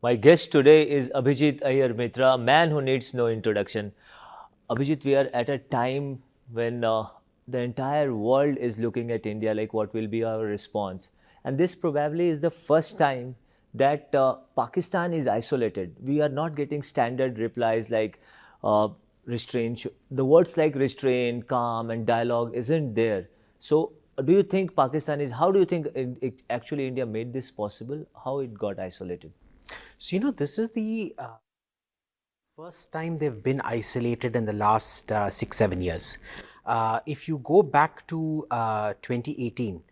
My guest today is Abhijit Iyer-Mitra, a man who needs no introduction. Abhijit, we are at a time when the entire world is looking at India like what will be our response. And this probably is the first time that Pakistan is isolated. We are not getting standard replies like restraint. The words like restraint, calm, and dialogue isn't there. So, do you think Pakistan is, how do you think actually India made this possible? How it got isolated? So, this is the first time they've been isolated in the last 6-7 years. If you go back to 2019,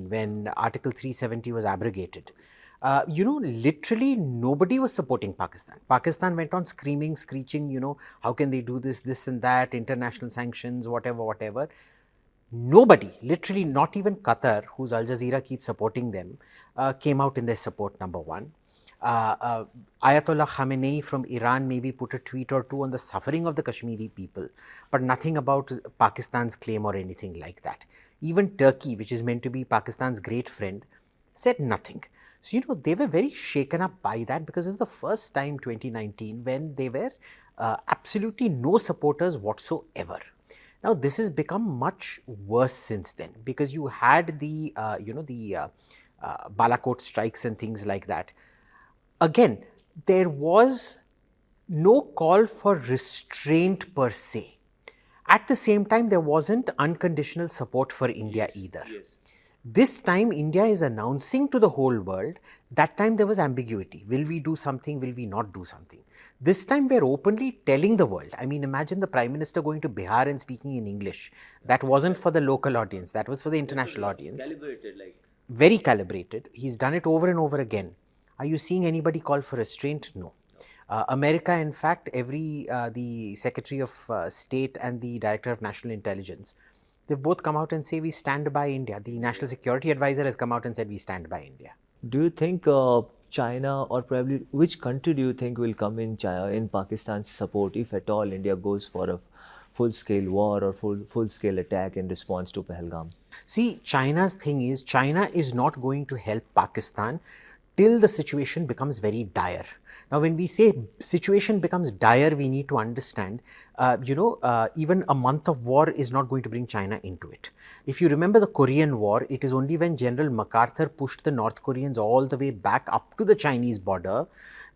when Article 370 was abrogated, literally nobody was supporting Pakistan. Pakistan went on screaming, screeching, how can they do this and that, international sanctions, whatever. Nobody, literally not even Qatar, whose Al Jazeera keeps supporting them, came out in their support, number one. Ayatollah Khamenei from Iran maybe put a tweet or two on the suffering of the Kashmiri people, but nothing about Pakistan's claim or anything like that. Even Turkey, which is meant to be Pakistan's great friend, said nothing. So, they were very shaken up by that because it's the first time, 2019, when they were absolutely no supporters whatsoever. Now, this has become much worse since then because you had the, Balakot strikes and things like that. Again, there was no call for restraint per se. At the same time, there wasn't unconditional support for India either. Yes. This time, India is announcing to the whole world. That time there was ambiguity. Will we do something? Will we not do something? This time we're openly telling the world. I mean, imagine the Prime Minister going to Bihar and speaking in English. That wasn't for the local audience. That was for the international audience. Calibrated, like. Very calibrated. He's done it over and over again. Are you seeing anybody call for restraint? No. America, in fact, the Secretary of State and the Director of National Intelligence, they've both come out and say we stand by India. The National Security Advisor has come out and said we stand by India. Do you think China, or probably which country do you think will come in Pakistan's support, if at all India goes for a full-scale war or full-scale attack in response to Pahalgam? See, China's thing is, China is not going to help Pakistan till the situation becomes very dire. Now, when we say situation becomes dire, we need to understand, even a month of war is not going to bring China into it. If you remember the Korean War, it is only when General MacArthur pushed the North Koreans all the way back up to the Chinese border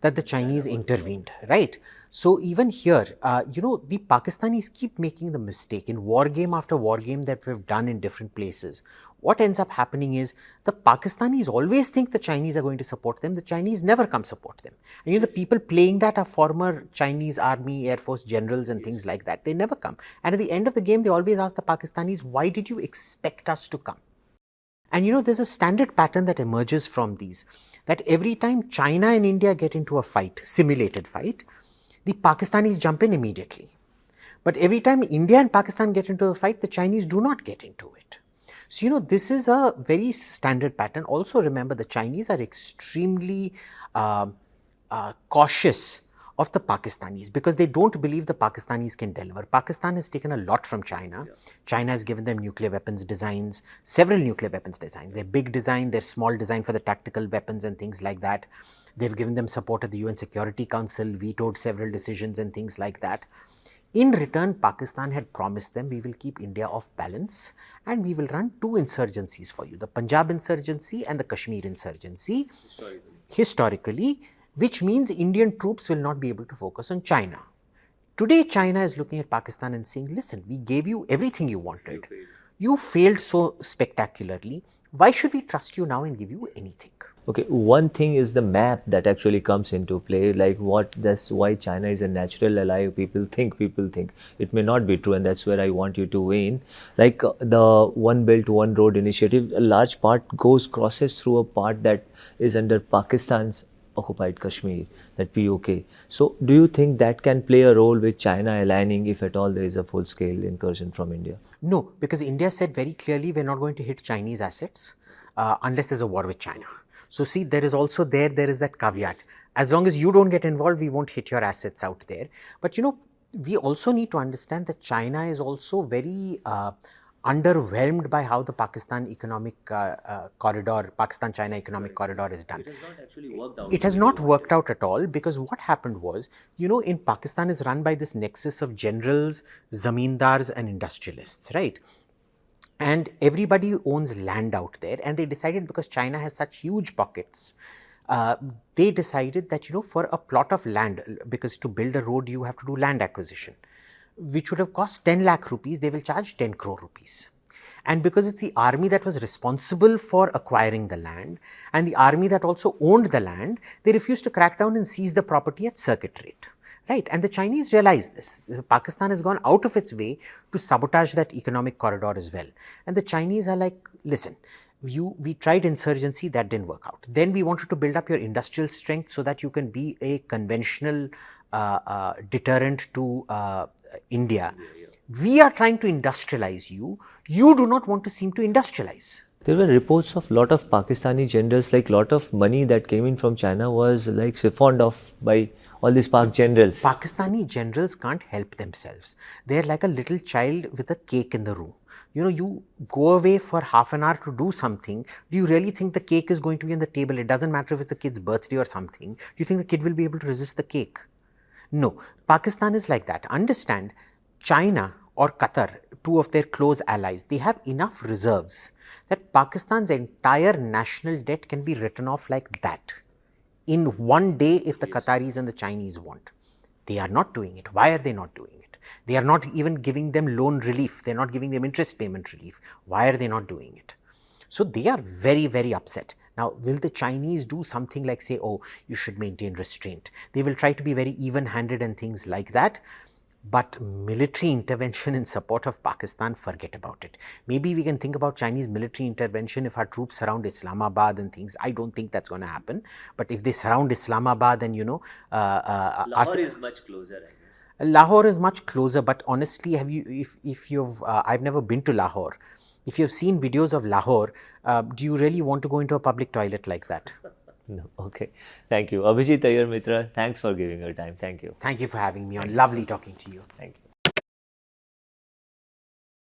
that the Chinese intervened, right? So, even here, the Pakistanis keep making the mistake in war game after war game that we've done in different places. What ends up happening is the Pakistanis always think the Chinese are going to support them. The Chinese never come support them. And the people playing that are former Chinese army, air force generals and things like that. They never come. And at the end of the game, they always ask the Pakistanis, why did you expect us to come? And there's a standard pattern that emerges from these, that every time China and India get into a fight, simulated fight, the Pakistanis jump in immediately. But every time India and Pakistan get into a fight, the Chinese do not get into it. So, this is a very standard pattern. Also remember, the Chinese are extremely cautious of the Pakistanis because they don't believe the Pakistanis can deliver. Pakistan has taken a lot from China. Yeah. China has given them nuclear weapons designs, several nuclear weapons designs. Their big design, their small design for the tactical weapons and things like that. They've given them support at the UN Security Council, vetoed several decisions and things like that. In return, Pakistan had promised them, we will keep India off balance and we will run two insurgencies for you, the Punjab insurgency and the Kashmir insurgency. Historically, which means Indian troops will not be able to focus on China. Today, China is looking at Pakistan and saying, listen, we gave you everything you wanted. You failed so spectacularly. Why should we trust you now and give you anything? Okay, one thing is the map that actually comes into play, like that's why China is a natural ally. People think. It may not be true, and that's where I want you to weigh in. Like the One Belt, One Road initiative, a large part crosses through a part that is under Pakistan's occupied Kashmir, that POK. So do you think that can play a role with China aligning if at all there is a full-scale incursion from India? No, because India said very clearly we're not going to hit Chinese assets unless there's a war with China. So see, there is that caveat. As long as you don't get involved, we won't hit your assets out there. But we also need to understand that China is also very underwhelmed by how the Pakistan economic corridor, Pakistan-China economic corridor is done. It has not actually worked out. It has not worked out at all, because what happened was, in Pakistan is run by this nexus of generals, zamindars and industrialists, right? And everybody owns land out there, and they decided, because China has such huge pockets, they decided that, for a plot of land, because to build a road you have to do land acquisition, which would have cost 10 lakh rupees, they will charge 10 crore rupees. And because it's the army that was responsible for acquiring the land, and the army that also owned the land, they refused to crack down and seize the property at circuit rate. Right? And the Chinese realize this. Pakistan has gone out of its way to sabotage that economic corridor as well. And the Chinese are like, listen, we tried insurgency, that didn't work out. Then we wanted to build up your industrial strength so that you can be a conventional deterrent to India. We are trying to industrialize you. You do not want to seem to industrialize. There were reports of lot of Pakistani generals, like lot of money that came in from China was like siphoned off by all these Pak generals. Pakistani generals can't help themselves. They're like a little child with a cake in the room. You go away for half an hour to do something. Do you really think the cake is going to be on the table? It doesn't matter if it's a kid's birthday or something. Do you think the kid will be able to resist the cake? No. Pakistan is like that. Understand, China or Qatar, two of their close allies, they have enough reserves that Pakistan's entire national debt can be written off like that in one day if the Qataris and the Chinese want. They are not doing it. Why are they not doing it? They are not even giving them loan relief. They are not giving them interest payment relief. Why are they not doing it? So they are very, very upset. Now, will the Chinese do something like say, oh, you should maintain restraint? They will try to be very even-handed and things like that. But military intervention in support of Pakistan, forget about it. Maybe we can think about Chinese military intervention if our troops surround Islamabad and things. I don't think that's going to happen. But if they surround Islamabad and, Lahore is much closer, I guess. Lahore is much closer, but honestly, I've never been to Lahore. If you've seen videos of Lahore, do you really want to go into a public toilet like that? No. Okay. Thank you. Abhijit Iyer-Mitra, thanks for giving your time. Thank you. Thank you for having me on. Lovely talking to you. Thank you.